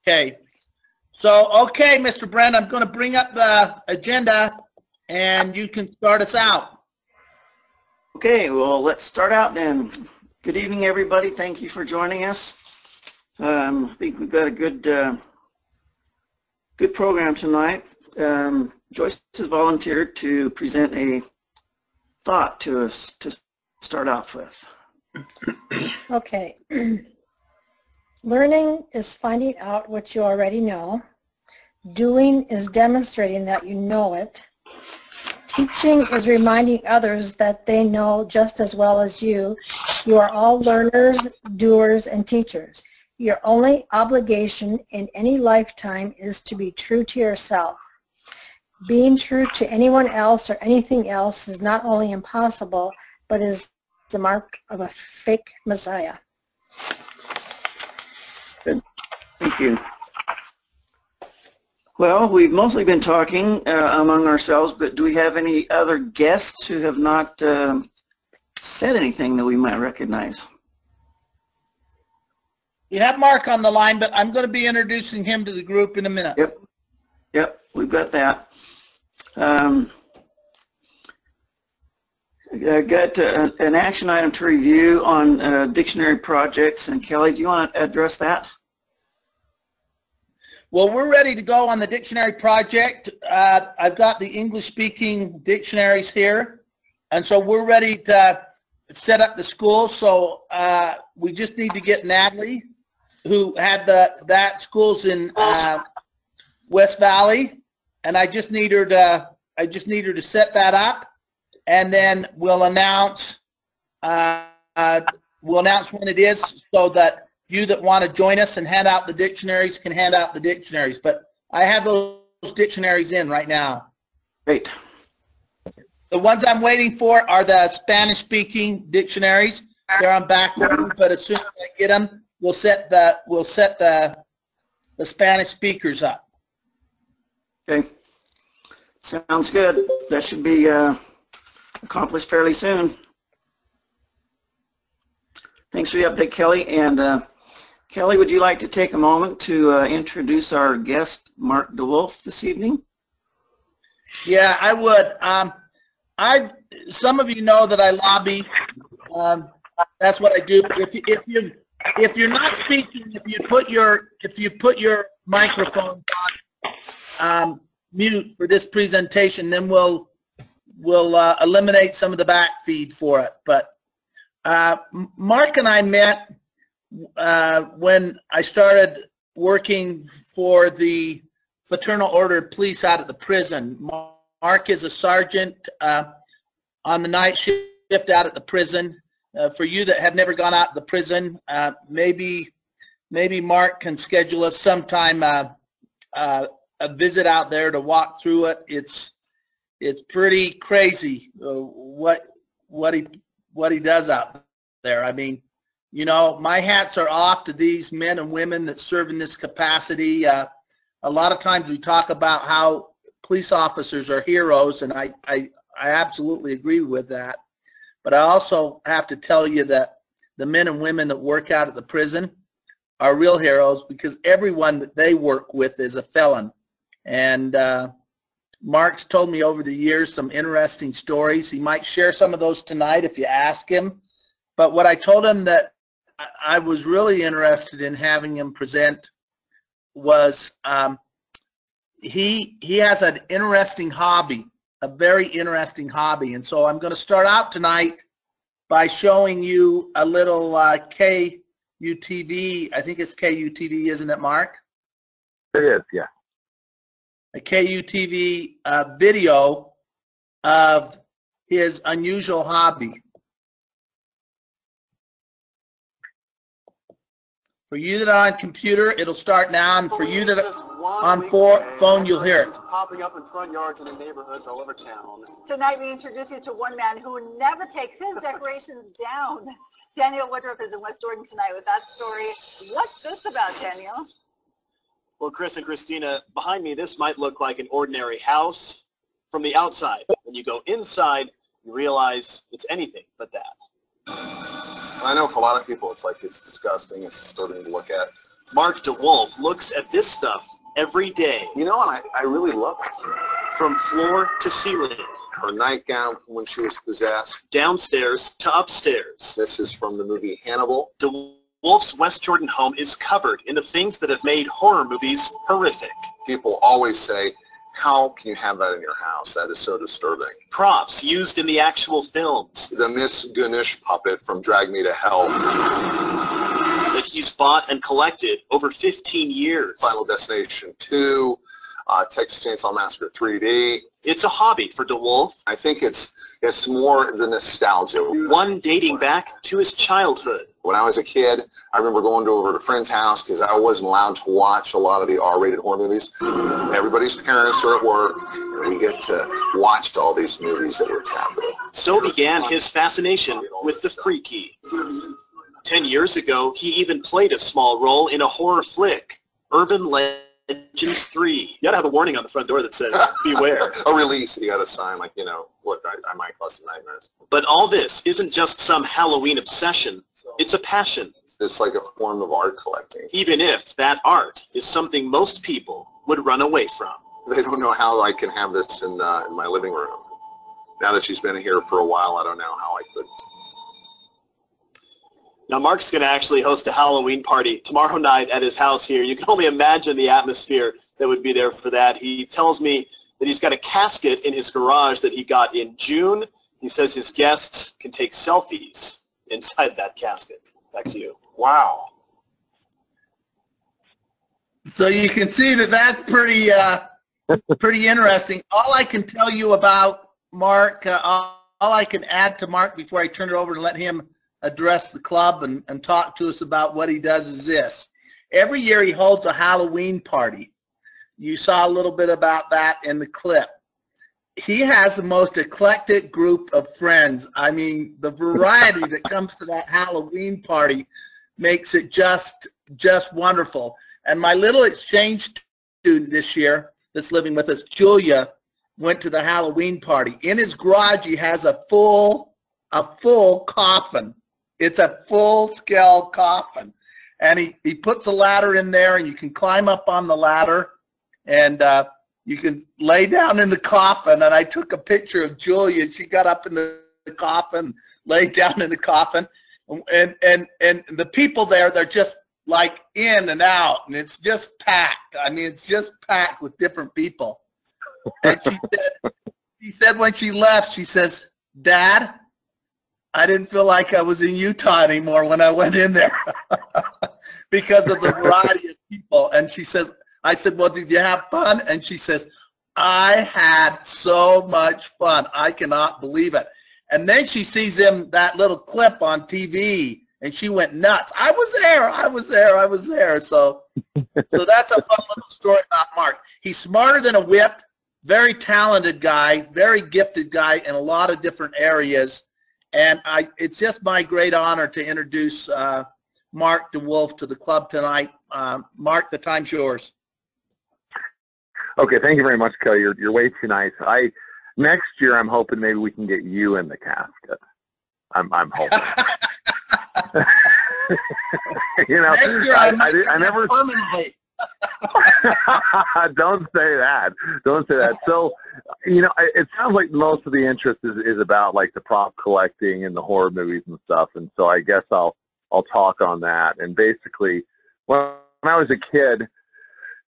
Okay. So, okay, Mr. Brent, I'm going to bring up the agenda, and you can start us out. Okay, well, let's start out then. Good evening, everybody. Thank you for joining us. I think we've got a good program tonight. Joyce has volunteered to present a thought to us to start off with. Okay. Learning is finding out what you already know. Doing is demonstrating that you know it. Teaching is reminding others that they know just as well as you. You are all learners, doers, and teachers. Your only obligation in any lifetime is to be true to yourself. Being true to anyone else or anything else is not only impossible, but is the mark of a fake messiah. Good. Thank you. Well, we've mostly been talking among ourselves, but do we have any other guests who have not said anything that we might recognize? You have Mark on the line, but I'm going to be introducing him to the group in a minute. Yep, we've got that. I got an action item to review on dictionary projects, and Kelly, do you want to address that? Well, we're ready to go on the dictionary project. I've got the English-speaking dictionaries here, and so we're ready to set up the school. So we just need to get Natalie, who had that school's in West Valley, and I just need her to set that up, and then we'll announce when it is, so that you that want to join us and hand out the dictionaries can hand out the dictionaries. But I have those dictionaries in right now. Great. The ones I'm waiting for are the Spanish-speaking dictionaries. They're on back order, but as soon as I get them, we'll set the Spanish speakers up. Okay. Sounds good. That should be accomplished fairly soon. Thanks for the update, Kelly. And Kelly, would you like to take a moment to introduce our guest, Mark DeWolfe, this evening? Yeah, I would. Some of you know that I lobby. That's what I do. If you're not speaking, if you put your microphone on mute for this presentation, then we'll eliminate some of the back feed for it. But Mark and I met when I started working for the Fraternal Order of Police out at the prison. Mark is a sergeant on the night shift out at the prison. For you that have never gone out to the prison, maybe Mark can schedule us sometime a visit out there to walk through it. It's pretty crazy what he does out there. I mean, you know, my hats are off to these men and women that serve in this capacity. A lot of times we talk about how police officers are heroes, and I absolutely agree with that. But I also have to tell you that the men and women that work out at the prison are real heroes, because everyone that they work with is a felon. And Mark's told me over the years some interesting stories. He might share some of those tonight if you ask him. But what I told him that I was really interested in having him present was he has an interesting hobby, a very interesting hobby. And so I'm going to start out tonight by showing you a little KUTV. I think it's KUTV, isn't it, Mark? It is, yeah. A KUTV video of his unusual hobby. For you that are on computer, it'll start now, and for you that are on phone, you'll hear it. Popping up in front yards and in neighborhoods all over town. Tonight we introduce you to one man who never takes his decorations down. Daniel Woodruff is in West Jordan tonight with that story. What's this about, Daniel? Well, Chris and Christina, behind me, this might look like an ordinary house from the outside. When you go inside, you realize it's anything but that. I know for a lot of people it's disgusting, it's disturbing to look at. Mark DeWolfe looks at this stuff every day, You know, and I really love it. from floor to ceiling, Her nightgown when she was possessed. downstairs to upstairs. This is from the movie Hannibal. DeWolfe's West Jordan home is covered in the things that have made horror movies horrific. People always say, how can you have that in your house? That is so disturbing. Props used in the actual films The Miss Ganesh puppet from Drag Me to Hell. that he's bought and collected over 15 years. Final Destination 2. Texas Chainsaw Massacre 3D. It's a hobby for DeWolfe, I think it's more the nostalgia. one dating back to his childhood. When I was a kid, I remember going over to a friend's house because I wasn't allowed to watch a lot of the R-rated horror movies. Everybody's parents are at work, and we get to watch all these movies that were taboo. So began his fascination with the freaky. 10 years ago, he even played a small role in a horror flick, Urban Legends 3. You gotta have a warning on the front door that says, beware. A release that you got to sign, like, you know, what I might cause some nightmares. But all this isn't just some Halloween obsession. It's a passion, It's like a form of art collecting. even if that art is something most people would run away from. They don't know how I can have this in my living room. Now that she's been here for a while, I don't know how I could. Now, Mark's going to actually host a Halloween party tomorrow night at his house here. You can only imagine the atmosphere that would be there for that. He tells me that he's got a casket in his garage that he got in June. He says his guests can take selfies inside that casket. Back to you. Wow. So you can see that that's pretty interesting. All I can tell you about Mark, all I can add to Mark before I turn it over and let him address the club and talk to us about what he does is this. Every year he holds a Halloween party. You saw a little bit about that in the clip. He has the most eclectic group of friends. I mean, the variety that comes to that Halloween party makes it just wonderful. And my little exchange student this year that's living with us, Julia, went to the Halloween party. In his garage, he has a full coffin. It's a full-scale coffin. And he puts a ladder in there, and you can climb up on the ladder, and you can lay down in the coffin. And I took a picture of Julia. She got up in the coffin, laid down in the coffin. And the people there, they're just like in and out, and it's just packed. I mean, it's just packed with different people. And she said when she left, she says, "Dad, I didn't feel like I was in Utah anymore when I went in there," because of the variety of people. And she says, I said, "Well, did you have fun?" And she says, "I had so much fun. I cannot believe it." And then she sees that little clip on TV, and she went nuts. I was there. So that's a fun little story about Mark. He's smarter than a whip, very talented guy, very gifted guy in a lot of different areas. And it's just my great honor to introduce Mark DeWolfe to the club tonight. Mark, the time's yours. Okay, thank you very much, Kelly. You're way too nice. Next year, I'm hoping maybe we can get you in the casket. I'm hoping. You know, Next year I never. Permanently. Don't say that. Don't say that. So, you know, it sounds like most of the interest is about like the prop collecting and the horror movies and stuff. And so I guess I'll talk on that. And basically, when I was a kid,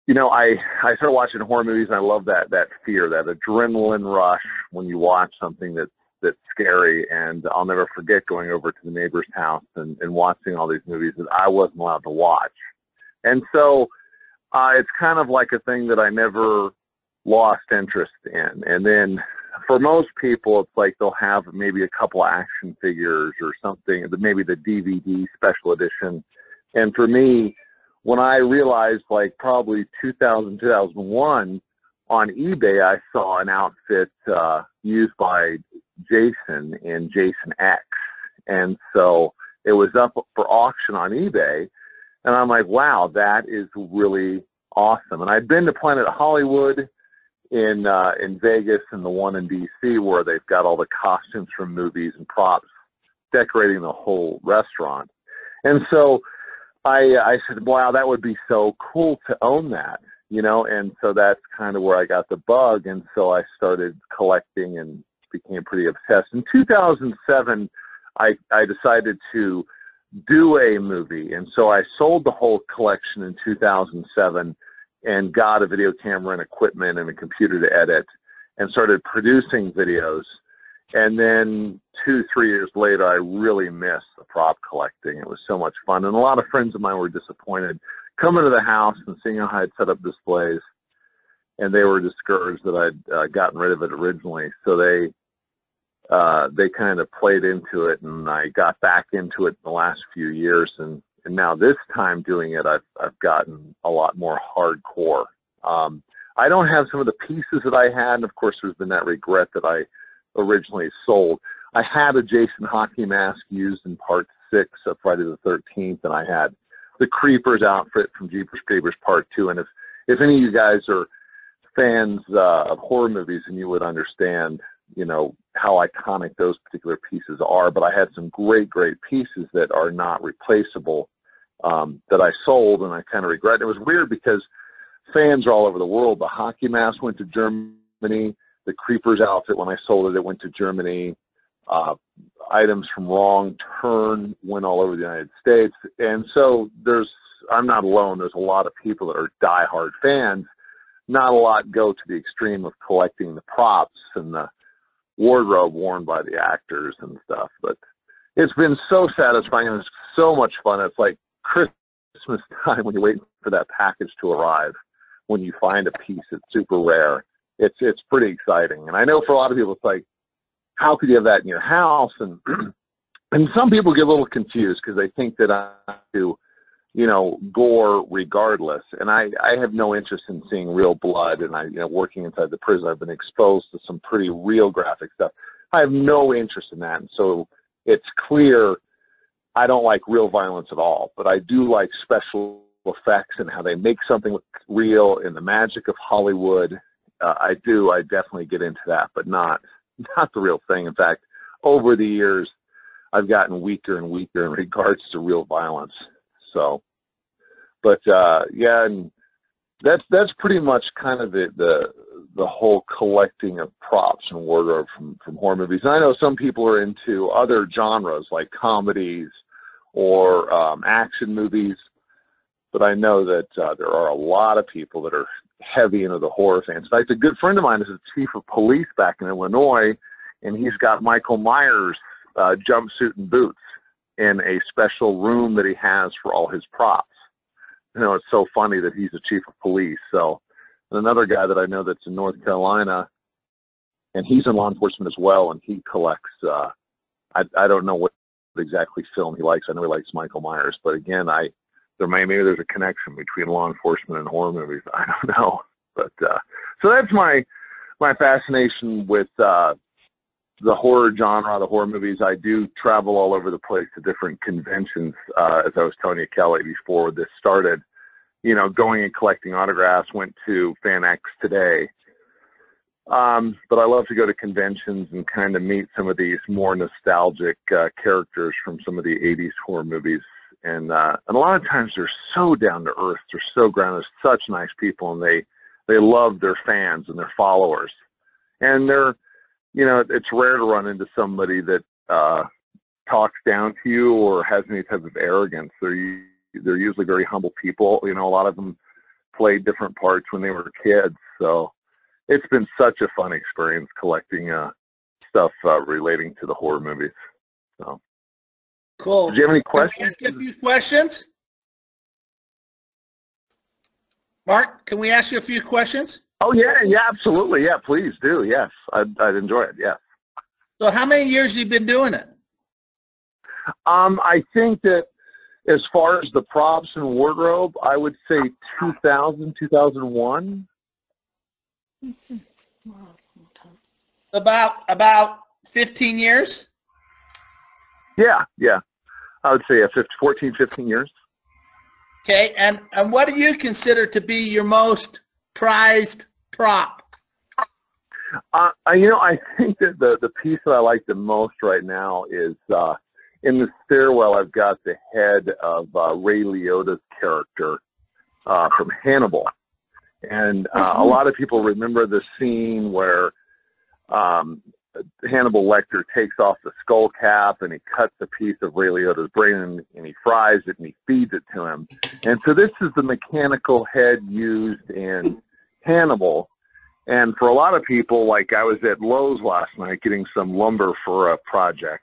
you know, I started watching horror movies, and I love that fear, that adrenaline rush when you watch something that's scary. And I'll never forget going over to the neighbor's house and watching all these movies that I wasn't allowed to watch. And so it's kind of like a thing that I never lost interest in. And then for most people, it's like they'll have maybe a couple action figures or something, maybe the DVD special edition. And for me, when I realized, like probably 2000, 2001, on eBay, I saw an outfit used by Jason in Jason X. And so it was up for auction on eBay. And I'm like, wow, that is really awesome. And I'd been to Planet Hollywood in Vegas and the one in D.C. where they've got all the costumes from movies and props decorating the whole restaurant. And so I said, wow, that would be so cool to own that, you know, and so that's kind of where I got the bug, and so I started collecting and became pretty obsessed. In 2007, I decided to do a movie, and so I sold the whole collection in 2007 and got a video camera and equipment and a computer to edit and started producing videos. And then 2-3 years later, I really missed the prop collecting. It was so much fun. And a lot of friends of mine were disappointed coming to the house and seeing how I had set up displays. And they were discouraged that I'd gotten rid of it originally. So they kind of played into it, and I got back into it in the last few years. And now this time doing it, I've gotten a lot more hardcore. I don't have some of the pieces that I had, and of course there's been that regret that I originally sold. I had a Jason hockey mask used in part 6 of Friday the 13th, and I had the Creepers outfit from Jeepers Creepers Part 2. And if any of you guys are fans of horror movies, and you would understand, you know, how iconic those particular pieces are. But I had some great pieces that are not replaceable that I sold, and I kind of regret it. It was weird because fans are all over the world. The hockey mask went to Germany. The Creepers outfit, when I sold it, it went to Germany. Items from Wrong Turn went all over the United States. And so I'm not alone. There's a lot of people that are diehard fans. Not a lot go to the extreme of collecting the props and the wardrobe worn by the actors and stuff. But it's been so satisfying, and it's so much fun. It's like Christmas time when you're waiting for that package to arrive, when you find a piece that's super rare. It's pretty exciting. And I know for a lot of people it's like, how could you have that in your house? And and some people get a little confused because they think that I do, you know, gore regardless. And I have no interest in seeing real blood. And working inside the prison, I've been exposed to some pretty real graphic stuff. I have no interest in that. And so it's clear I don't like real violence at all. But I do like special effects and how they make something look real, and the magic of Hollywood. I definitely get into that, but not the real thing. In fact, over the years, I've gotten weaker and weaker in regards to real violence. So, but yeah, and that's pretty much kind of the whole collecting of props and wardrobe from horror movies. And I know some people are into other genres like comedies or action movies, but I know that there are a lot of people that are heavy into the horror fans. In fact, a good friend of mine is a chief of police back in Illinois, and he's got Michael Myers' jumpsuit and boots in a special room that he has for all his props. You know, it's so funny that he's a chief of police. So, and another guy that I know that's in North Carolina, and he's in law enforcement as well, and he collects, I don't know what exactly film he likes. I know he likes Michael Myers, but again, maybe there's a connection between law enforcement and horror movies. I don't know, but so that's my fascination with the horror genre, the horror movies. I do travel all over the place to different conventions, as I was telling you, Kelly, before this started. You know, going and collecting autographs. Went to Fan X today, but I love to go to conventions and kind of meet some of these more nostalgic characters from some of the '80s horror movies. And a lot of times they're so down to earth, they're so grounded, they're such nice people, and they love their fans and their followers. And it's rare to run into somebody that talks down to you or has any type of arrogance. They're usually very humble people. You know, a lot of them played different parts when they were kids. So it's been such a fun experience collecting stuff relating to the horror movies. So. Cool. Do you have any questions? Can we ask you a few questions? Mark, can we ask you a few questions? Oh, yeah, absolutely. Yeah, please do. Yes, I'd enjoy it. Yeah. So how many years have you been doing it? I think that as far as the props and wardrobe, I would say 2000, 2001. About 15 years? Yeah. I would say 14, 15 years. Okay, and what do you consider to be your most prized prop? I think that the piece that I like the most right now is in the stairwell, I've got the head of Ray Liotta's character from Hannibal. And a lot of people remember the scene where Hannibal Lecter takes off the skull cap and he cuts a piece of Ray Liotta's brain and he fries it and he feeds it to him. And so this is the mechanical head used in Hannibal. And for a lot of people, like I was at Lowe's last night getting some lumber for a project,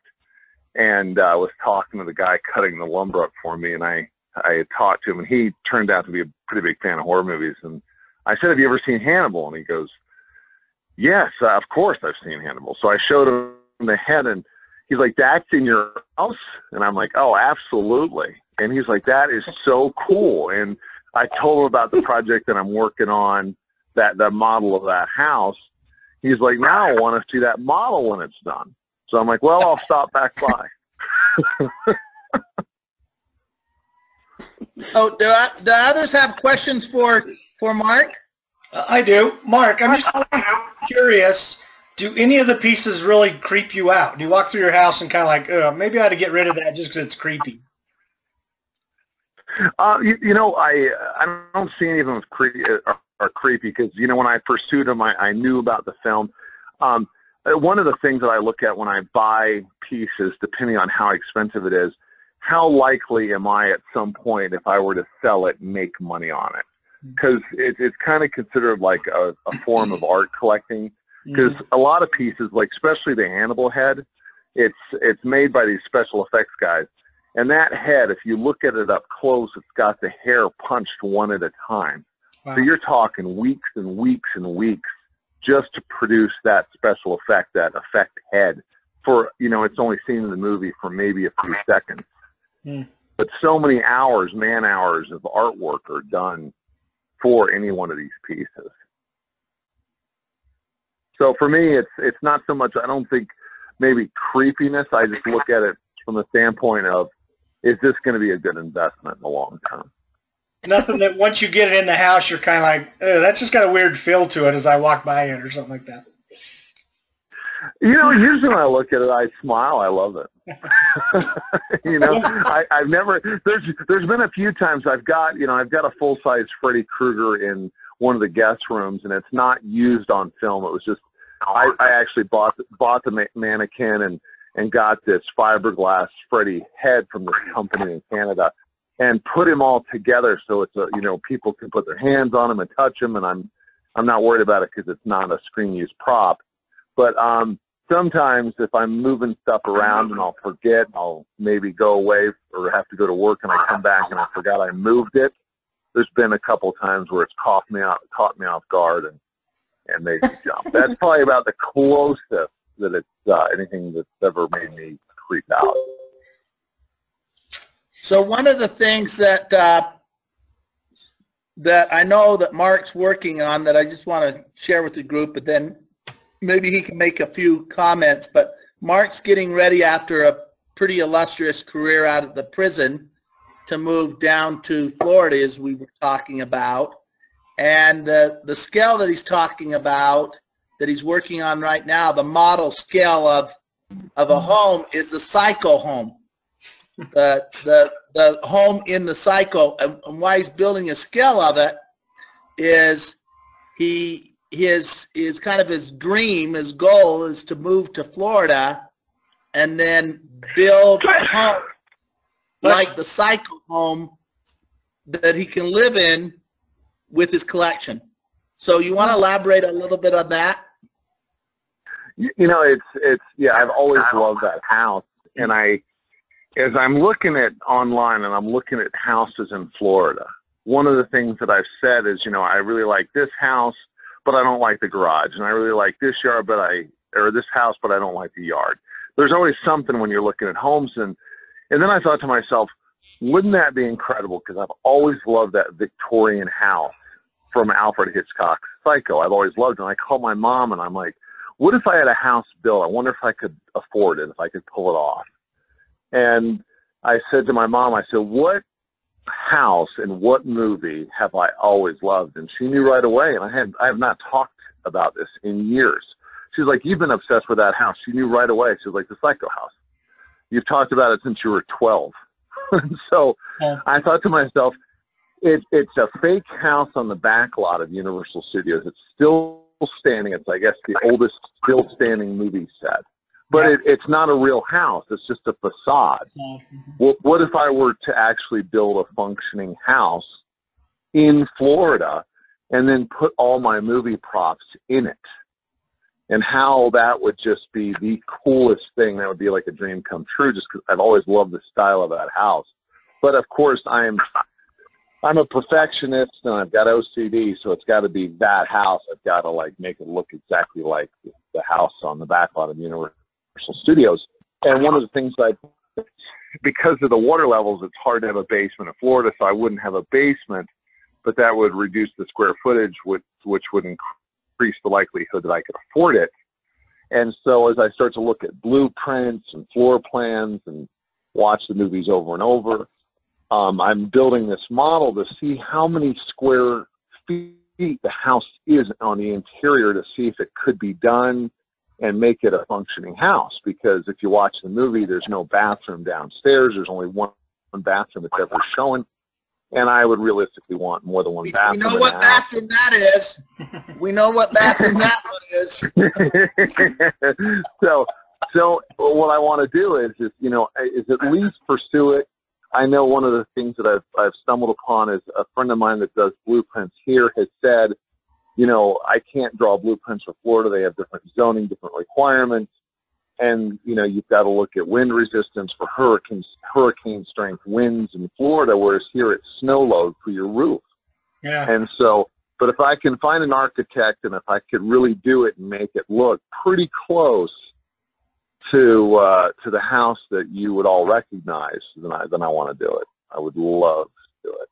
and I was talking to the guy cutting the lumber up for me, and I had talked to him, and he turned out to be a pretty big fan of horror movies. And I said, "Have you ever seen Hannibal?" And he goes, "Yes, of course I've seen Hannibal." So I showed him the head, and he's like, "That's in your house?" And I'm like, "Oh, absolutely." And he's like, "That is so cool." And I told him about the project that I'm working on, the model of that house. He's like, "Now I want to see that model when it's done." So I'm like, "Well, I'll stop back by." Oh, do others have questions for Mark? I do. Mark, I'm just curious, do any of the pieces really creep you out? Do you walk through your house and kind of like, maybe I ought to get rid of that just because it's creepy? You know, I don't see any of them as are creepy because, you know, when I pursued them, I knew about the film. One of the things that I look at when I buy pieces, depending on how expensive it is, how likely am I at some point, if I were to sell it, make money on it? Because it's kind of considered like a form of art collecting. Because a lot of pieces, like especially the Hannibal head, it's made by these special effects guys. And that head, if you look at it up close, it's got the hair punched one at a time. Wow. So you're talking weeks and weeks and weeks just to produce that special effect, that effect head. For, you know, it's only seen in the movie for maybe a few seconds. But so many hours, man-hours of artwork are done for any one of these pieces. So for me, it's not so much, I don't think maybe creepiness. I just look at it from the standpoint of, is this going to be a good investment in the long term? Nothing that once you get it in the house, you're kind of like, that's just got a weird feel to it as I walk by it or something like that. You know, usually when I look at it, I smile. I love it. You know, I've never, there's been a few times I've got a full-size Freddy Krueger in one of the guest rooms, and it's not used on film. It was just, I actually bought the mannequin and got this fiberglass Freddy head from this company in Canada and put him all together so it's people can put their hands on him and touch him, and I'm not worried about it because it's not a screen-use prop. But sometimes if I'm moving stuff around and I'll forget, I'll maybe go away or have to go to work and I come back and I forgot I moved it. There's been a couple times where it's caught me off guard and made me jump. That's probably about the closest that it's anything that's ever made me creep out. So one of the things that I know that Mark's working on that I just want to share with the group, but then maybe he can make a few comments, but Mark's getting ready after a pretty illustrious career out of the prison to move down to Florida, as we were talking about. And the scale that he's talking about, that he's working on right now, the model scale of a home is the Psycho home. The home in the Psycho, and why he's building a scale of it is his dream, his goal is to move to Florida and then build a home like the Psycho home that he can live in with his collection. So you want to elaborate a little bit on that? You know, yeah, I've always loved that house, and as I'm looking at online and I'm looking at houses in Florida, one of the things that I've said is, I really like this house, but I don't like the garage, and I really like this yard, or this house, but I don't like the yard. There's always something when you're looking at homes, and then I thought to myself, wouldn't that be incredible? Because I've always loved that Victorian house from Alfred Hitchcock's Psycho. I've always loved it. And I called my mom, and I'm like, what if I had a house built? I wonder if I could afford it, if I could pull it off. And I said to my mom, I said, what house and what movie have I always loved? And she knew right away, and I have not talked about this in years. She's like, you've been obsessed with that house. She knew right away. She was like, the Psycho house. you've talked about it since you were 12. So I thought to myself, it's a fake house on the back lot of Universal Studios. It's still standing. It's, I guess, the oldest still standing movie set. But it's not a real house. It's just a facade. Well, what if I were to actually build a functioning house in Florida and then put all my movie props in it? And how that would just be the coolest thing. That would be like a dream come true, just because I've always loved the style of that house. But of course, I'm a perfectionist and I've got OCD, so it's got to be that house. I've got to like make it look exactly like the house on the back lot of Universal Studios. And one of the things because of the water levels, it's hard to have a basement in Florida, so I wouldn't have a basement, but that would reduce the square footage, which would increase the likelihood that I could afford it. And so as I start to look at blueprints and floor plans and watch the movies over and over, I'm building this model to see how many square feet the house is on the interior to see if it could be done and make it a functioning house. Because if you watch the movie, there's no bathroom downstairs. There's only one bathroom that's ever shown. And I would realistically want more than one bathroom. We know what bathroom that is. We know what bathroom that one is. So what I want to do is at least pursue it. I know one of the things that I've stumbled upon is a friend of mine that does blueprints here has said, I can't draw blueprints for Florida. They have different zoning, different requirements. And, you've got to look at wind resistance for hurricane strength winds in Florida, whereas here it's snow load for your roof. Yeah. And so, but if I can find an architect and if I could really do it and make it look pretty close to the house that you would all recognize, then I want to do it. I would love to do it.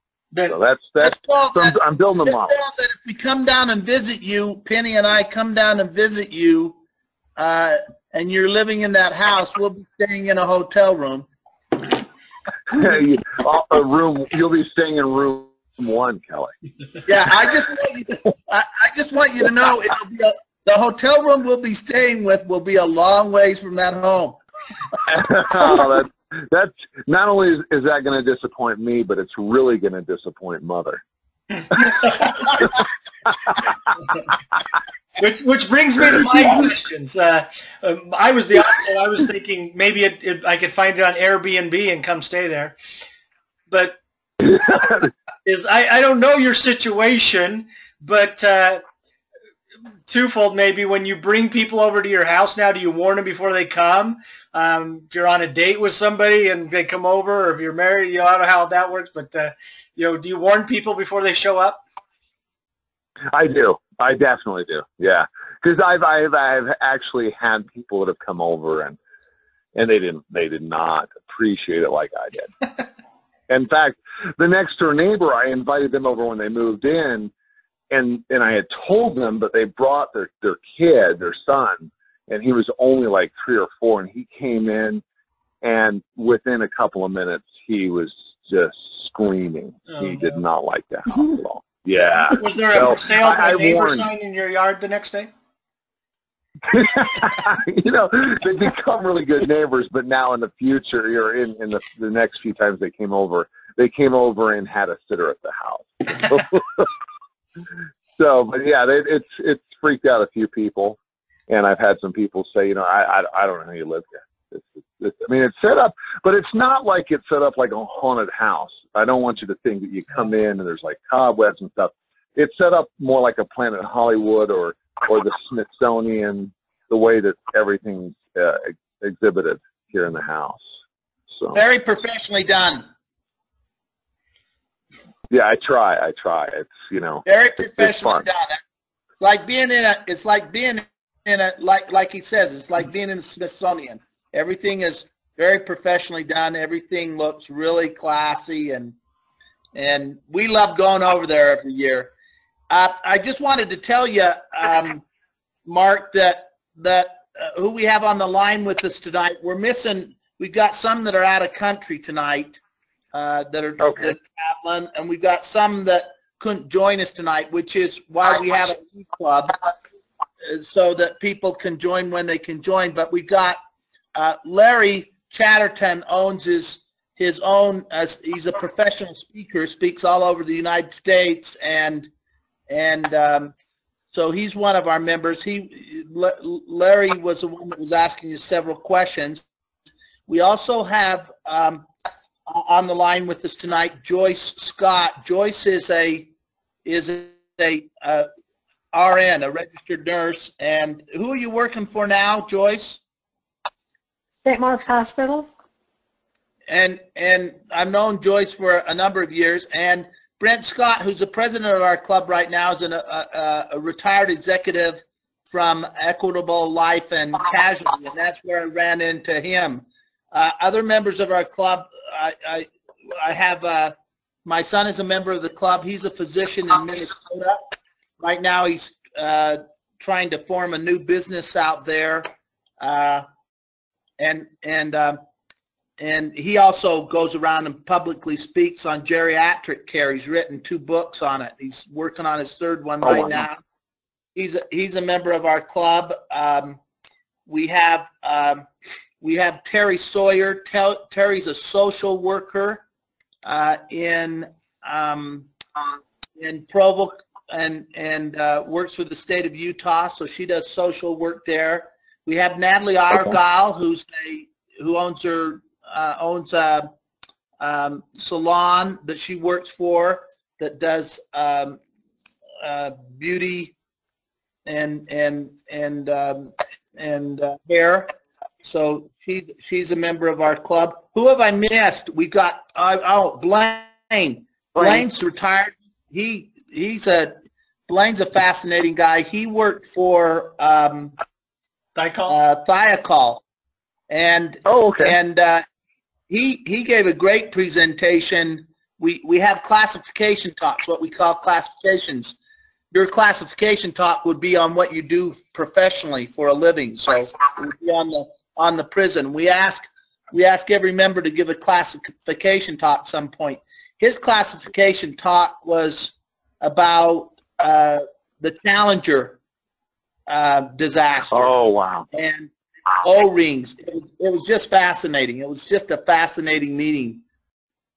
So I'm building a model. That if we come down and visit you, Penny and I come down and visit you, and you're living in that house, we'll be staying in a hotel room. You'll be staying in room 1, Kelly. Yeah, I just want you to know the hotel room we'll be staying with will be a long ways from that home. That's not only is that going to disappoint me, but it's really going to disappoint Mother. Which brings me to my questions. I was the opposite. I was thinking maybe I could find it on Airbnb and come stay there. But I don't know your situation, but twofold maybe. When you bring people over to your house now, do you warn them before they come? If you're on a date with somebody and they come over, or if you're married, I don't know how that works, but do you warn people before they show up? I do. I definitely do. Yeah, because I've actually had people that have come over and they did not appreciate it like I did. In fact, the next door neighbor, I invited them over when they moved in, and I had told them, but they brought their kid, their son, and he was only like 3 or 4, and he came in, and within a couple of minutes, he was just screaming. He did not like that house at all. Yeah. Was there a sale by neighbor sign in your yard the next day? They become really good neighbors, but now in the future, or in the next few times they came over and had a sitter at the house. So, but yeah, it's freaked out a few people, and I've had some people say, I don't know how you live here. It's set up, but it's not like it's set up like a haunted house. I don't want you to think that you come in and there's like cobwebs and stuff. It's set up more like a Planet Hollywood or the Smithsonian, the way that everything's exhibited here in the house. So very professionally done. Yeah, I try. It's very professionally done. It's like being in a like he says, it's like being in the Smithsonian. Everything is very professionally done. Everything looks really classy, and we love going over there every year. I just wanted to tell you, Mark, that who we have on the line with us tonight. We've got some that are out of country tonight that are traveling, and we've got some that couldn't join us tonight, which is why we have a club, so that people can join when they can join. But we've got Larry Chatterton owns his own, he's a professional speaker, speaks all over the United States, and so he's one of our members. Larry was the one that was asking us several questions. We also have on the line with us tonight Joyce Scott. Joyce is a RN, a registered nurse. And who are you working for now, Joyce? St. Mark's Hospital. And I've known Joyce for a number of years. And Brent Scott, who's the president of our club right now, is a retired executive from Equitable Life and Casualty, and that's where I ran into him. Other members of our club, I have my son is a member of the club. He's a physician in Minnesota. Right now he's trying to form a new business out there, and he also goes around and publicly speaks on geriatric care. He's written 2 books on it. He's working on his 3rd one right now. He's a member of our club. We have Terry Sawyer. Terry's a social worker in Provo and works for the state of Utah. So she does social work there. We have Natalie Argyle, who owns a salon that she works for that does beauty and hair. So she's a member of our club. Who have I missed? We've got Blaine. Blaine's retired. Blaine's a fascinating guy. He worked for Thiokol. And he gave a great presentation. We have classification talks, what we call classifications. Your classification talk would be on what you do professionally for a living. So it would be on the prison. We ask every member to give a classification talk at some point. His classification talk was about the Challenger disaster. Oh, wow. And O-rings. It was just fascinating. It was just a fascinating meeting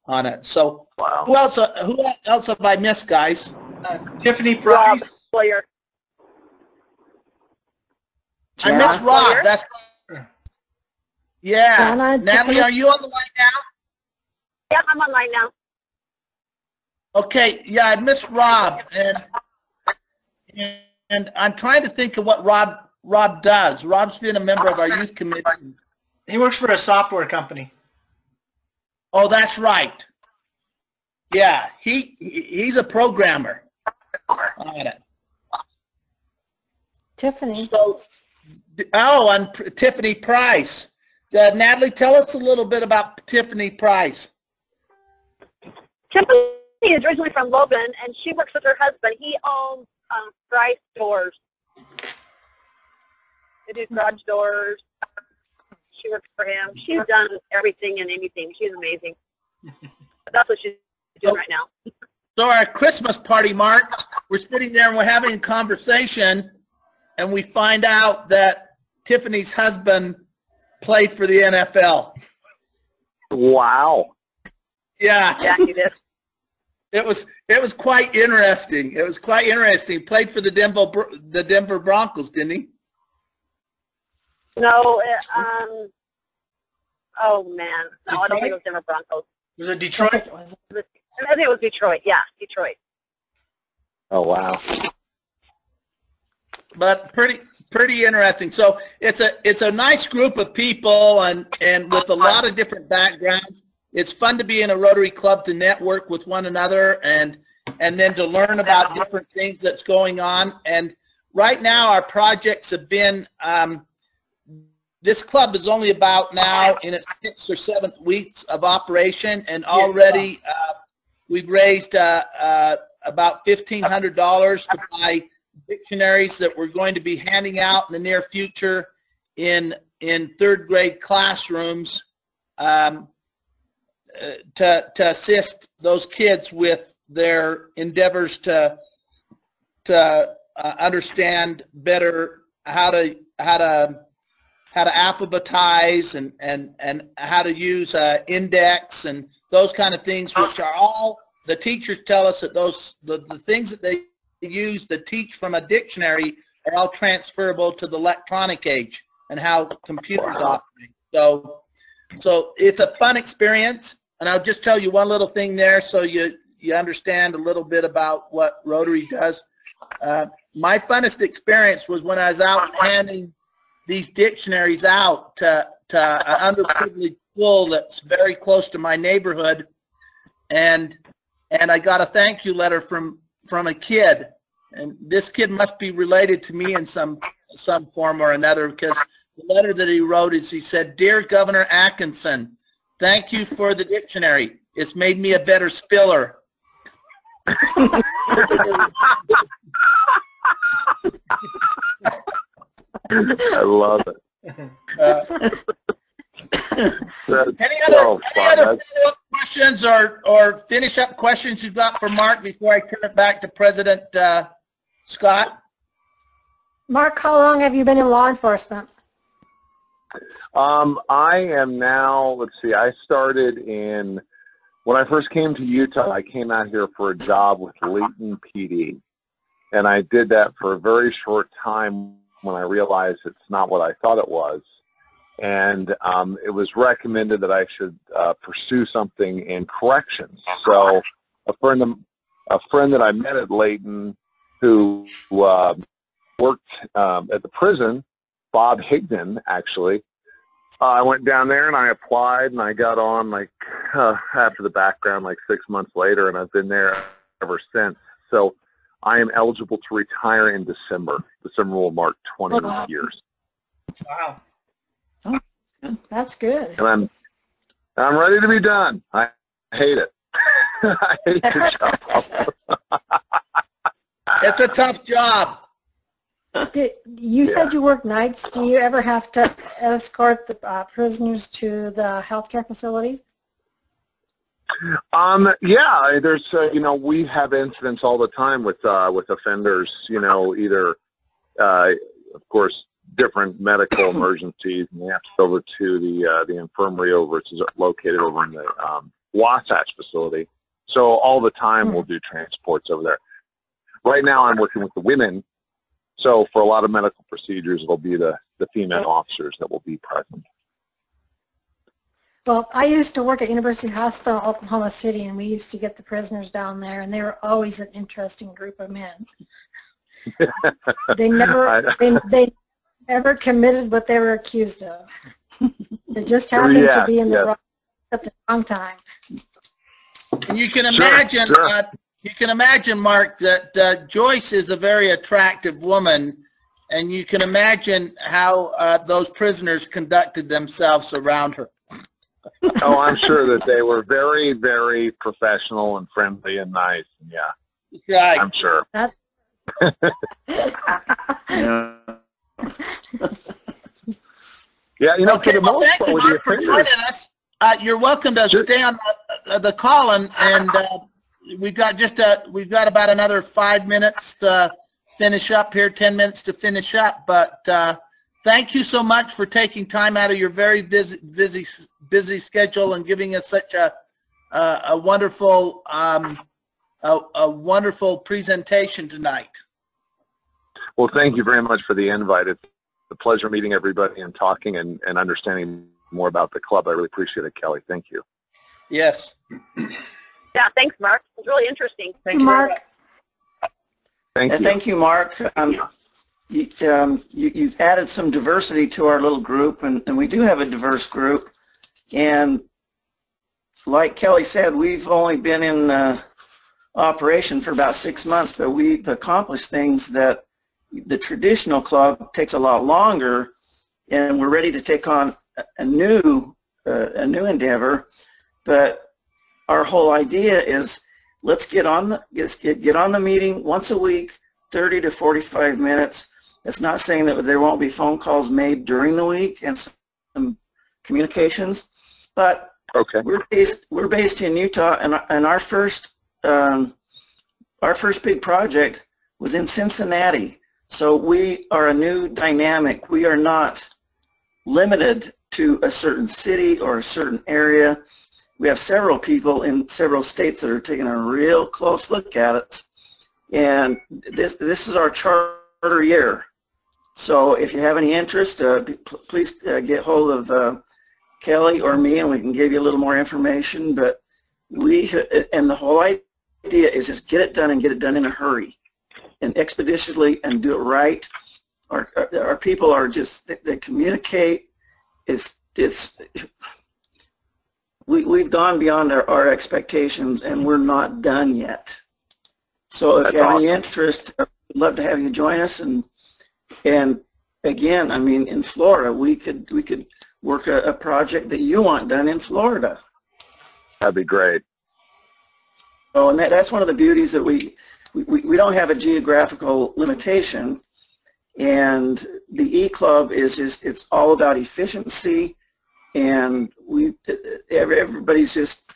on it. So wow. Who else have I missed, guys? Tiffany Price. Rob, I missed Rob. That's right. Yeah. Natalie, are you on the line now? Yeah, I'm online now. Okay. Yeah, I missed Rob, and I'm trying to think of what Rob does. Rob's been a member of our youth committee. He works for a software company. Oh, that's right. Yeah, he's a programmer on it. Tiffany. So, and Tiffany Price. Natalie, tell us a little bit about Tiffany Price. Tiffany is originally from Logan, and she works with her husband. He owns Price doors. They do garage doors. She works for him. She's done everything and anything. She's amazing. That's what she's doing right now. So our Christmas party, Mark, we're sitting there and we're having a conversation, and we find out that Tiffany's husband played for the NFL. Wow. Yeah. Yeah, he did. It was quite interesting. It was quite interesting. He played for the Denver Broncos, didn't he? No, oh man, no, I don't think it was Denver Broncos. Was it Detroit? I think it was Detroit. Yeah, Detroit. Oh, wow. But pretty interesting. So it's a nice group of people and with a lot of different backgrounds. It's fun to be in a Rotary Club to network with one another and then to learn about different things that's going on. And right now our projects have been this club is only about now in its 6th or 7th weeks of operation, and already we've raised about $1,500 to buy dictionaries that we're going to be handing out in the near future in 3rd grade classrooms to assist those kids with their endeavors to understand better how to how to alphabetize and how to use index and those kind of things, which are all, the teachers tell us that the things that they use to teach from a dictionary are all transferable to the electronic age and how computers operate. So it's a fun experience, and I'll just tell you one little thing there so you understand a little bit about what Rotary does. My funnest experience was when I was out handing these dictionaries out to an underprivileged school that's very close to my neighborhood, and I got a thank you letter from a kid, and this kid must be related to me in some form or another, because the letter that he wrote is, he said, "Dear Governor Atkinson, thank you for the dictionary. It's made me a better spiller." I love it. Any other follow-up questions or finish-up questions you've got for Mark before I turn it back to President Scott? Mark, how long have you been in law enforcement? I am now, let's see, I started when I first came to Utah, I came out here for a job with Layton PD. And I did that for a very short time when I realized it's not what I thought it was. And it was recommended that I should pursue something in corrections. So a friend that I met at Layton who worked at the prison, Bob Higdon, actually, I went down there and I applied and I got on like after the background like 6 months later, and I've been there ever since. So I am eligible to retire in December. December will mark 20 years. Wow. Oh, that's good. And I'm ready to be done. I hate it. I hate the job. It's a tough job. You said you work nights. Do you ever have to escort the prisoners to the healthcare facilities? Yeah, there's we have incidents all the time with offenders. Either of course different medical emergencies, and they have to go over to the infirmary which is located over in the Wasatch facility. So all the time we'll do transports over there. Right now I'm working with the women. So for a lot of medical procedures, it'll be the female officers that will be present. Well, I used to work at University Hospital, Oklahoma City, and we used to get the prisoners down there, and they were always an interesting group of men. They never committed what they were accused of. They just happened to be in the wrong at the wrong time. And you can imagine. Sure. You can imagine, Mark, that Joyce is a very attractive woman, and you can imagine how those prisoners conducted themselves around her. Oh, I'm sure that they were very, very professional and friendly and nice. Yeah, Right. I'm sure. Yeah, Okay, for the well, most thank part, you, with the Mark, for offenders, joining us. You're welcome to stay on the call, and we've got about another 5 minutes to finish up here, 10 minutes to finish up. But thank you so much for taking time out of your very busy schedule and giving us such a wonderful wonderful presentation tonight. well, thank you very much for the invite. It's a pleasure meeting everybody and talking and understanding more about the club. I really appreciate it, Kelly. Thank you. Yes. Yeah, thanks, Mark. It was really interesting. Thank you, Mark. Thank you. Thank you, Mark. You've added some diversity to our little group, and we do have a diverse group. And like Kelly said, we've only been in operation for about 6 months, but we've accomplished things that the traditional club takes a lot longer, and we're ready to take on a new endeavor. But our whole idea is let's get on the meeting once a week, 30 to 45 minutes. That's not saying that there won't be phone calls made during the week and some communications, but Okay. we're based in Utah, and our first big project was in Cincinnati. So we are a new dynamic. We are not limited to a certain city or a certain area. We have several people in several states that are taking a real close look at it. And this is our charter year. So if you have any interest, please get hold of Kelly or me, and we can give you a little more information. But and the whole idea is just get it done and get it done in a hurry and expeditiously and do it right. Our people are just, they communicate. We've gone beyond our expectations, and we're not done yet. So if you have any interest, I'd love to have you join us. And again, I mean, in Florida, we could work a project that you want done in Florida. That'd be great. So, and that's one of the beauties that we don't have a geographical limitation. And the E-Club is just, it's all about efficiency, and everybody's just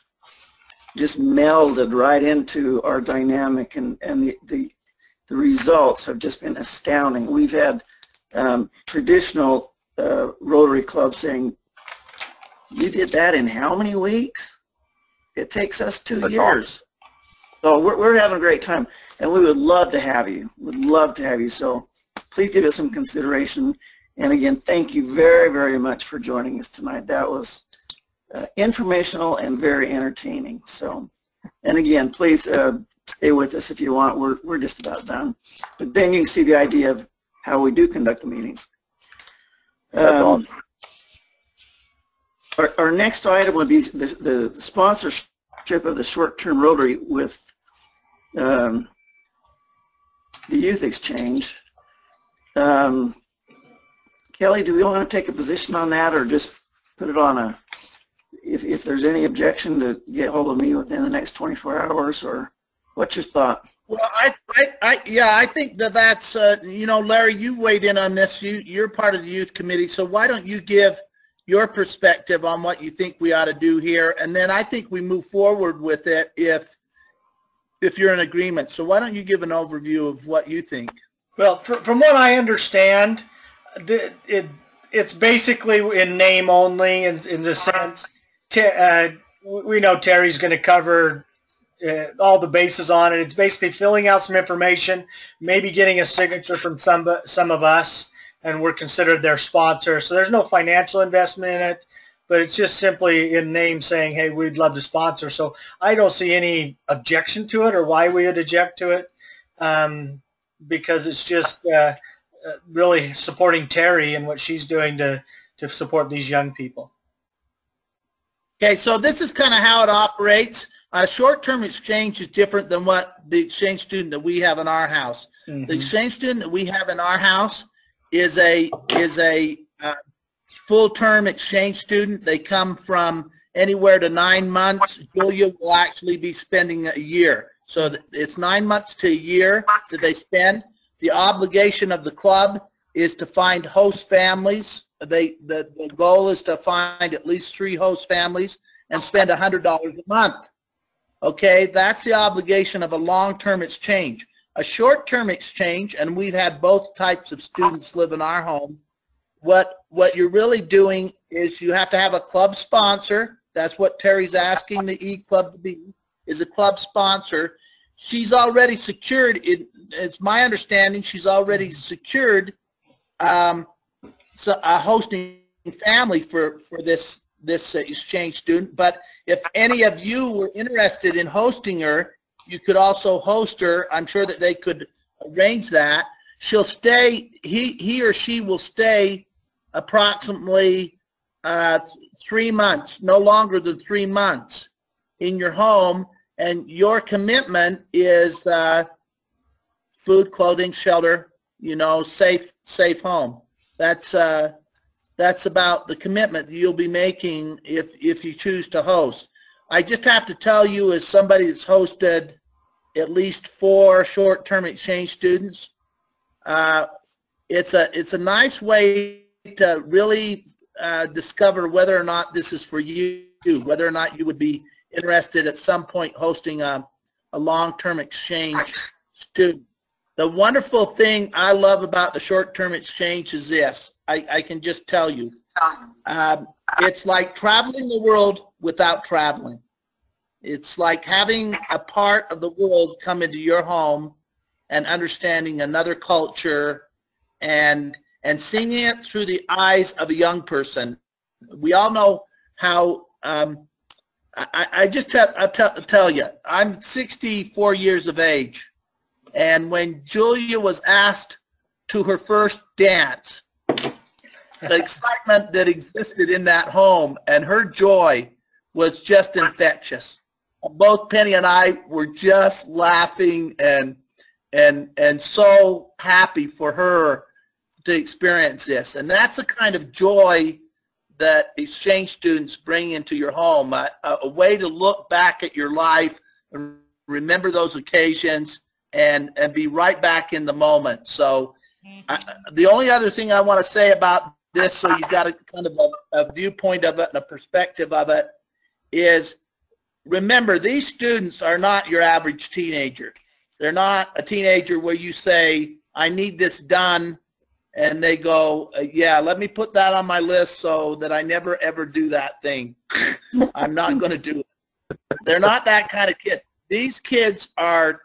melded right into our dynamic, and the results have just been astounding. We've had traditional Rotary clubs saying, "You did that in how many weeks? It takes us 2 years." So we're having a great time, and we would love to have you. Would love to have you. So please give us some consideration. And again, thank you very, very much for joining us tonight. That was informational and very entertaining. So, and again, please stay with us if you want. We're just about done. But then you can see the idea of how we do conduct the meetings. Our next item would be the sponsorship of the short-term Rotary with the Youth Exchange. Kelly, do we want to take a position on that, or just put it on if there's any objection, to get hold of me within the next 24 hours, or what's your thought? Well, I think that's, Larry, you've weighed in on this. You're part of the youth committee, so why don't you give your perspective on what you think we ought to do here, and then I think we move forward with it if you're in agreement. So why don't you give an overview of what you think? Well, from what I understand, it's basically in name only, in the sense, we know Terry's going to cover all the bases on it. It's basically filling out some information, maybe getting a signature from some of us, and we're considered their sponsor. So there's no financial investment in it, but it's just simply in name saying, hey, we'd love to sponsor. So I don't see any objection to it or why we would object to it, because it's just really supporting Terry and what she's doing to support these young people. Okay, so this is kind of how it operates. A short-term exchange is different than what the exchange student that we have in our house. Mm-hmm. The exchange student that we have in our house is a full-term exchange student. They come from anywhere to 9 months. Julia will actually be spending a year. So it's 9 months to a year that they spend. The obligation of the club is to find host families. The goal is to find at least 3 host families and spend $100 a month. Okay, that's the obligation of a long-term exchange. A short-term exchange, and we've had both types of students live in our home. What you're really doing is you have to have a club sponsor. That's what Terry's asking the E-Club to be, is a club sponsor. She's already secured, it's my understanding, she's already secured a hosting family for this exchange student. But if any of you were interested in hosting her, you could also host her. I'm sure that they could arrange that. She'll stay, he or she will stay approximately 3 months, no longer than 3 months in your home, and your commitment is food, clothing, shelter, safe home. That's about the commitment that you'll be making if you choose to host. I just have to tell you, as somebody that's hosted at least 4 short-term exchange students, it's a nice way to really discover whether or not this is for you, whether or not you would be interested at some point hosting a long-term exchange student. The wonderful thing I love about the short-term exchange is this. I can just tell you, It's like traveling the world without traveling. It's like having a part of the world come into your home and understanding another culture and seeing it through the eyes of a young person. We all know how, I just tell you, I'm 64 years of age, and when Julia was asked to her first dance, the excitement that existed in that home and her joy was just infectious. Both Penny and I were just laughing and so happy for her to experience this. And that's the kind of joy that exchange students bring into your home, a way to look back at your life, remember those occasions, and be right back in the moment. So the only other thing I want to say about this, so you got a kind of a viewpoint of it and a perspective of it, is remember, these students are not your average teenager. They're not a teenager where you say, I need this done, and they go, yeah, let me put that on my list so that I never ever do that thing. I'm not going to do it. They're not that kind of kid. These kids are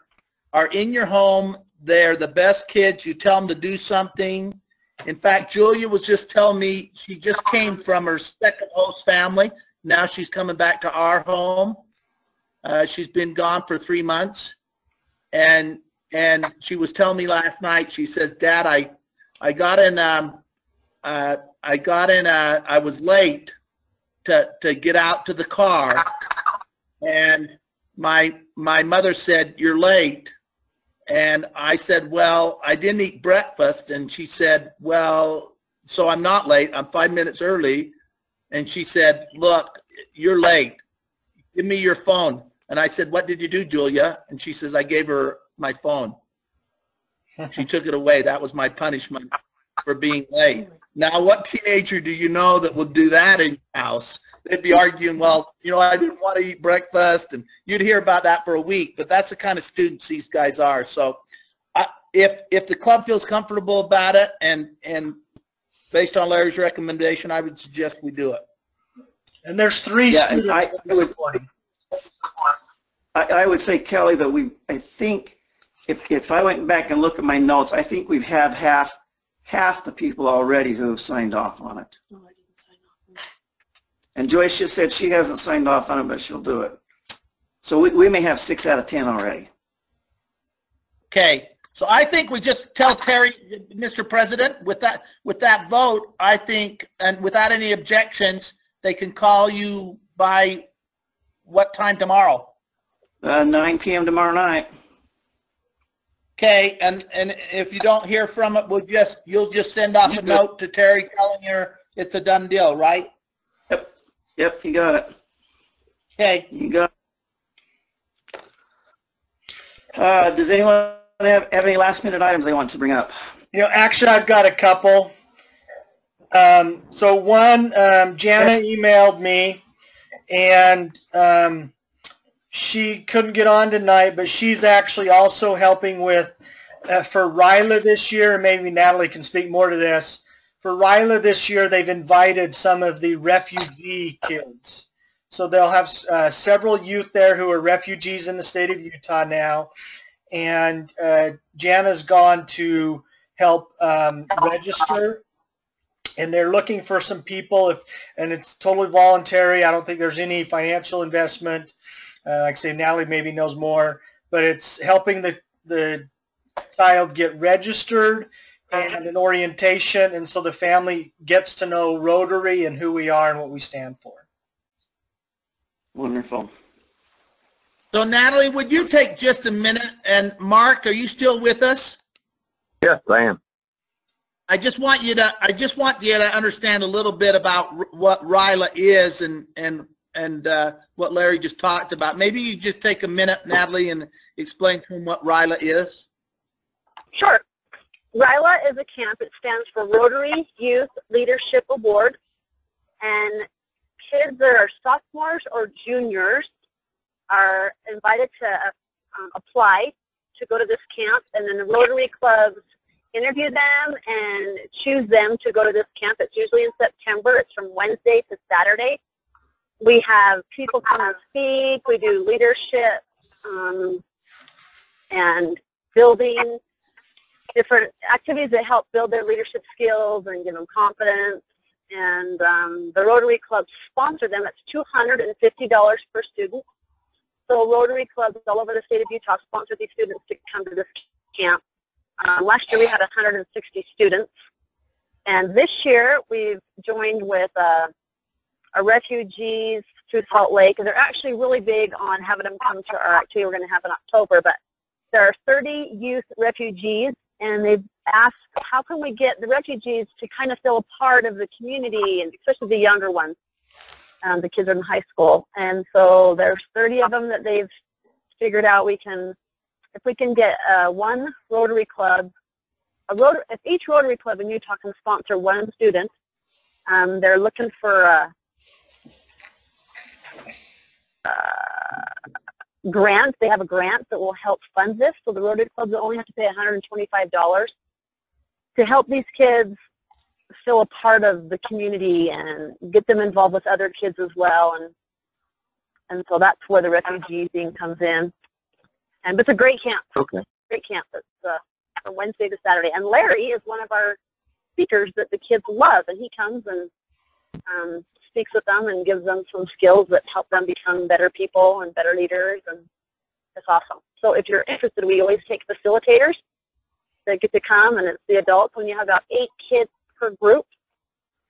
in your home. They're the best kids. You tell them to do something. In fact, Julia was just telling me she just came from her second host family. Now she's coming back to our home. She's been gone for 3 months. And she was telling me last night, she says, Dad, I was late to get out to the car, and my mother said, you're late. And I said, well, I didn't eat breakfast. And she said, well, so I'm not late. I'm 5 minutes early. And she said, look, you're late. Give me your phone. And I said, what did you do, Julia? And she says, I gave her my phone. She took it away. That was my punishment for being late. Now, what teenager do you know that will do that in your house? They'd be arguing, well, you know, I didn't want to eat breakfast, and you'd hear about that for a week. But that's the kind of students these guys are. So if the club feels comfortable about it, and based on Larry's recommendation, I would suggest we do it. And there's 3 students. I would say, Kelly, that I think if I went back and look at my notes, I think we have half the people already who have signed off on it. No, I didn't sign off. And Joyce just said she hasn't signed off on it, but she'll do it. So we may have 6 out of 10 already. Okay. So I think we just tell Terry, Mr. President, with that vote, I think, and without any objections, they can call you by what time tomorrow? 9 p.m. tomorrow night. Okay, and if you don't hear from it, you'll just send off a note to Terry telling her it's a done deal, right? Yep, you got it. Okay. You got it. Does anyone have any last-minute items they want to bring up? You know, actually, I've got a couple. So one, Jana emailed me, and she couldn't get on tonight, but she's actually also helping with, for Ryla this year, and maybe Natalie can speak more to this. For Ryla this year, they've invited some of the refugee kids. So they'll have several youth there who are refugees in the state of Utah now. And Jana's gone to help register. And they're looking for some people, and it's totally voluntary. I don't think there's any financial investment. Like I say, Natalie maybe knows more, but it's helping the child get registered and an orientation, and so the family gets to know Rotary and who we are and what we stand for. Wonderful. So Natalie, would you take just a minute? And Mark, are you still with us? Yes, I am. I just want you to understand a little bit about what Ryla is and what Larry just talked about. Maybe you just take a minute, Natalie, and explain to him what Ryla is. Sure. Ryla is a camp. It stands for Rotary Youth Leadership Award. And kids that are sophomores or juniors are invited to apply to go to this camp. And then the Rotary clubs interview them and choose them to go to this camp. It's usually in September. It's from Wednesday to Saturday. We have people come and speak. We do leadership and building different activities that help build their leadership skills and give them confidence. And the Rotary Club sponsor them. It's $250 per student. So Rotary clubs all over the state of Utah sponsor these students to come to this camp. Last year we had 160 students. And this year we've joined with refugees through Salt Lake. And they're actually really big on having them come to our activity we're going to have in October. But there are 30 youth refugees, and they've asked, how can we get the refugees to kind of feel a part of the community, and especially the younger ones, the kids in high school. And so there's 30 of them that they've figured out we can, if we can get one Rotary Club, if each Rotary Club in Utah can sponsor one student, they're looking for grants. They have a grant that will help fund this, so the Rotary Clubs will only have to pay $125 to help these kids feel a part of the community and get them involved with other kids as well. And so that's where the refugee thing comes in. And it's a great camp. Okay. Great camp. It's from Wednesday to Saturday. And Larry is one of our speakers that the kids love, and he comes and speaks with them and gives them some skills that help them become better people and better leaders, and it's awesome. So if you're interested, we always take facilitators that get to come, and it's the adults when you have about 8 kids per group.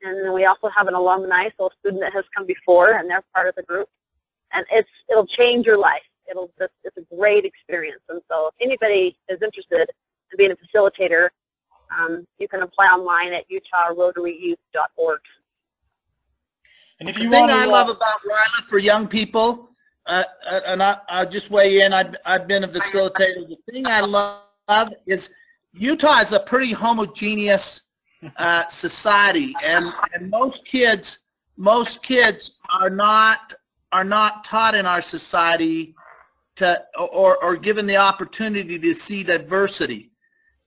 And then we also have an alumni, so a student that has come before, and they're part of the group. And it'll change your life. It's a great experience. And so if anybody is interested in being a facilitator, you can apply online at utahrotaryyouth.org. And if The you thing want to, I love about Ryla for young people, and I'll just weigh in, I've been a facilitator. The thing I love is Utah is a pretty homogeneous society, and most kids are not taught in our society or given the opportunity to see diversity.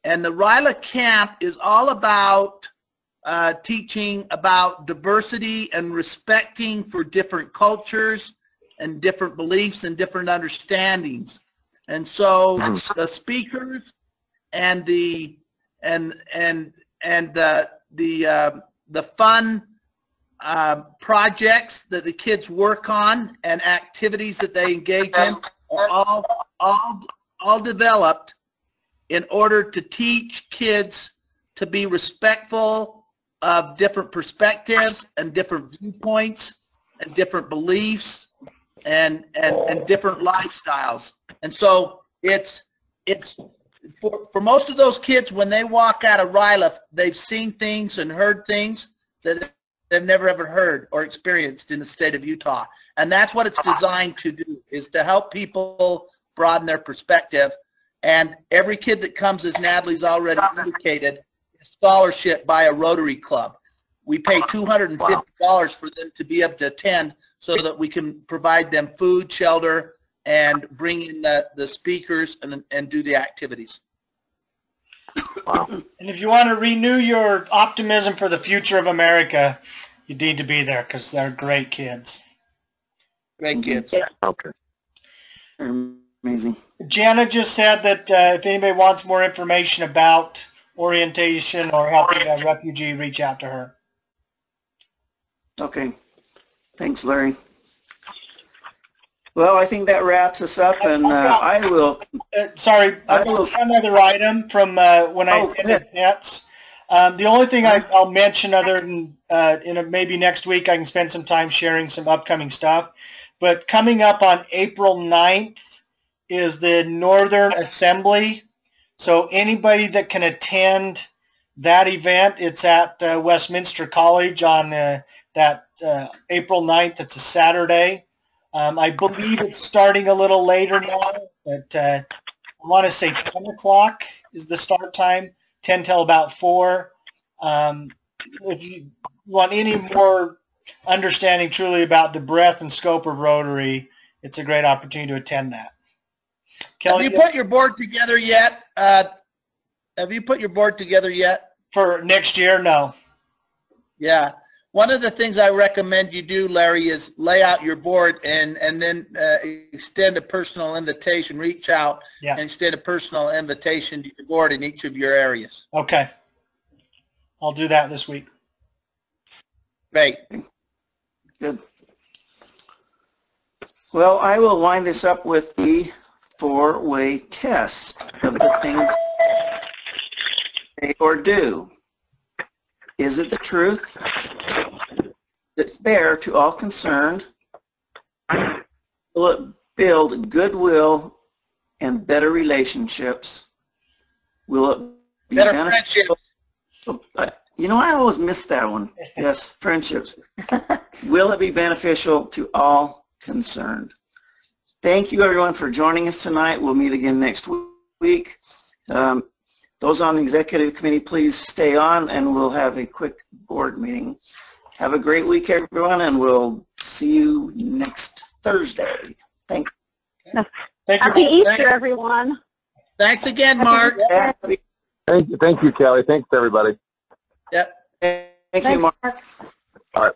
And the Ryla camp is all about teaching about diversity and respecting for different cultures and different beliefs and different understandings. And so the speakers and the fun projects that the kids work on and activities that they engage in are all developed in order to teach kids to be respectful of different perspectives and different viewpoints and different beliefs and different lifestyles. And so it's for most of those kids, when they walk out of Ryla, they've seen things and heard things that they've never ever heard or experienced in the state of Utah. And that's what it's designed to do, is to help people broaden their perspective. And every kid that comes, as Natalie's already indicated, is scholarship by a Rotary Club. We pay $250 for them to be able to attend so that we can provide them food, shelter, and bring in the speakers and do the activities. Wow. and if you want to renew your optimism for the future of America, you need to be there because they're great kids. Great kids. Okay. Amazing. Jana just said that if anybody wants more information about orientation or helping a refugee, reach out to her. Okay. Thanks, Larry. Well, I think that wraps us up, and I will. Sorry, I've got another item from when I attended NETS. The only thing I'll mention, other than maybe next week I can spend some time sharing some upcoming stuff, but coming up on April 9th is the Northern Assembly. So anybody that can attend that event, it's at Westminster College on that April 9th. It's a Saturday. I believe it's starting a little later now, but I want to say 10 o'clock is the start time, 10 till about 4. If you want any more understanding truly about the breadth and scope of Rotary, it's a great opportunity to attend that. Kelly, have you put your board together yet, have you put your board together yet? For next year, no. Yeah. One of the things I recommend you do, Larry, is lay out your board and then extend a personal invitation, reach out and extend a personal invitation to your board in each of your areas. Okay. I'll do that this week. Great. Good. Well, I will line this up with the 4-way test of the things say or do. Is it the truth? Is it fair to all concerned? Will it build goodwill and better relationships? Will it be better friendships? You know, I always miss that one. Yes, friendships. Will it be beneficial to all concerned? Thank you, everyone, for joining us tonight. We'll meet again next week. Those on the executive committee, please stay on, and we'll have a quick board meeting. Have a great week, everyone, and we'll see you next Thursday. Thank you. Happy Easter, everyone. Thanks again, Mark. Thank you, Kelly. Thanks, everybody. Yep. Thank you, Mark. Mark. All right.